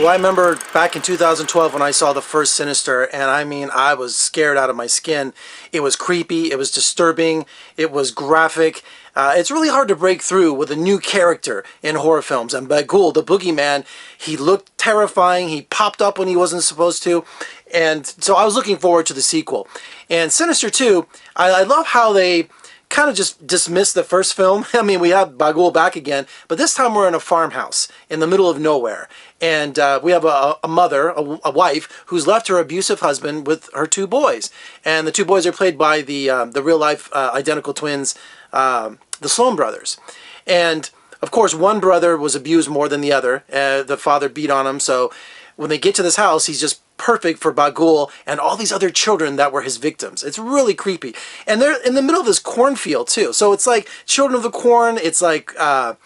Well, I remember back in 2012 when I saw the first Sinister, and I mean, I was scared out of my skin. It was creepy, it was disturbing, it was graphic. It's really hard to break through with a new character in horror films. And Bhughul, the boogeyman, he looked terrifying, he popped up when he wasn't supposed to. And so I was looking forward to the sequel. And Sinister 2, I love how they kind of just dismissed the first film. I mean, we have Bhughul back again, but this time we're in a farmhouse in the middle of nowhere. And we have a mother, a wife, who's left her abusive husband with her two boys. And the two boys are played by the real-life identical twins, the Sloan brothers. And, of course, one brother was abused more than the other. The father beat on him, so when they get to this house, he's just perfect for Bhughul and all these other children that were his victims. It's really creepy. And they're in the middle of this cornfield, too. So it's like Children of the Corn. It's like Night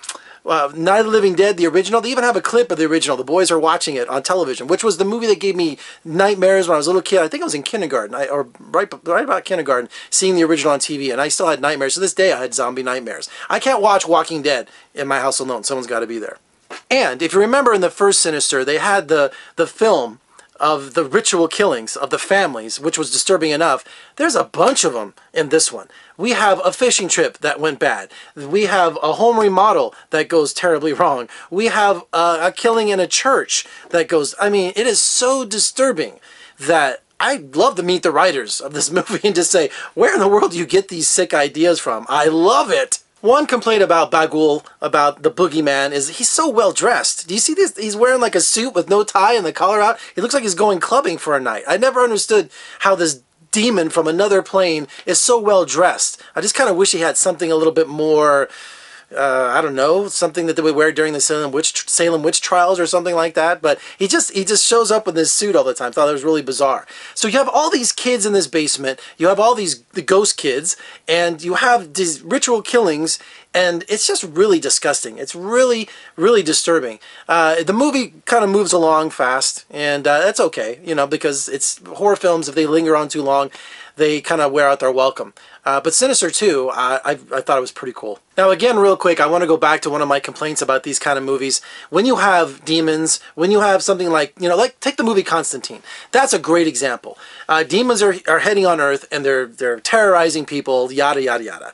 of the Living Dead, the original. They even have a clip of the original. The boys are watching it on television, which was the movie that gave me nightmares when I was a little kid. I think I was in kindergarten, or right about kindergarten, seeing the original on TV, and I still had nightmares. To this day, I had zombie nightmares. I can't watch Walking Dead in my house alone. Someone's got to be there. And if you remember in the first Sinister, they had the film of the ritual killings of the families, which was disturbing enough. There's a bunch of them in this one. We have a fishing trip that went bad. We have a home remodel that goes terribly wrong. We have a killing in a church that goes... I mean, it is so disturbing that I'd love to meet the writers of this movie and just say, where in the world do you get these sick ideas from? I love it! One complaint about Bhughul, about the boogeyman, is he's so well dressed. Do you see this? He's wearing like a suit with no tie and the collar out. He looks like he's going clubbing for a night. I never understood how this demon from another plane is so well dressed. I just kind of wish he had something a little bit more... I don't know, something that they would wear during the Salem witch trials or something like that. But he just shows up in this suit all the time. Thought it was really bizarre. So you have all these kids in this basement. You have all the ghost kids, and you have these ritual killings, and it's just really disgusting. It's really, really disturbing. The movie kind of moves along fast, and that's okay, you know, because it's horror films. If they linger on too long, they kind of wear out their welcome. But Sinister 2, I thought it was pretty cool. Now again, real quick, I want to go back to one of my complaints about these kind of movies. When you have demons, when you have something like, you know, like take the movie Constantine. That's a great example. Demons are heading on Earth and they're terrorizing people, yada, yada, yada.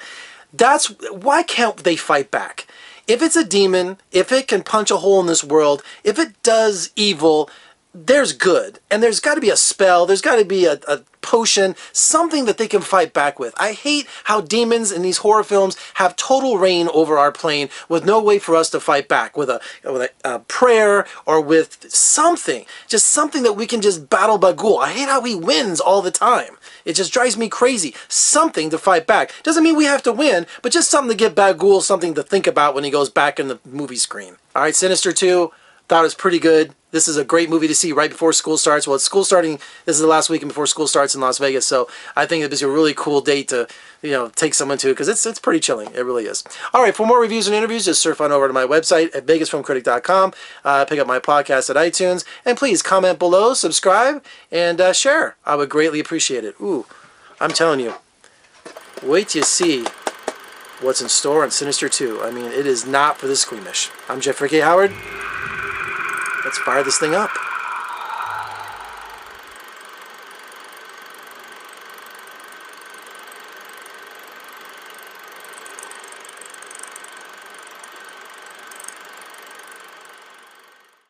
Why can't they fight back? If it's a demon, if it can punch a hole in this world, if it does evil, there's good. And there's got to be a spell, there's got to be a potion, something that they can fight back with. I hate how demons in these horror films have total reign over our plane with no way for us to fight back, with a prayer or with something. Just something that we can just battle Bhughul. I hate how he wins all the time. It just drives me crazy. Something to fight back. Doesn't mean we have to win, but just something to give Bhughul something to think about when he goes back in the movie screen. Alright, Sinister 2, thought it was pretty good. This is a great movie to see right before school starts. Well, it's school starting. This is the last weekend before school starts in Las Vegas, so I think it's a really cool date to, you know, take someone to, because it's pretty chilling. It really is. All right, for more reviews and interviews, just surf on over to my website at vegasfilmcritic.com. Pick up my podcast at iTunes, and please comment below, subscribe, and share. I would greatly appreciate it. Ooh, I'm telling you, wait till you see what's in store on Sinister 2. I mean, it is not for the squeamish. I'm Jeffrey K. Howard. Let's fire this thing up.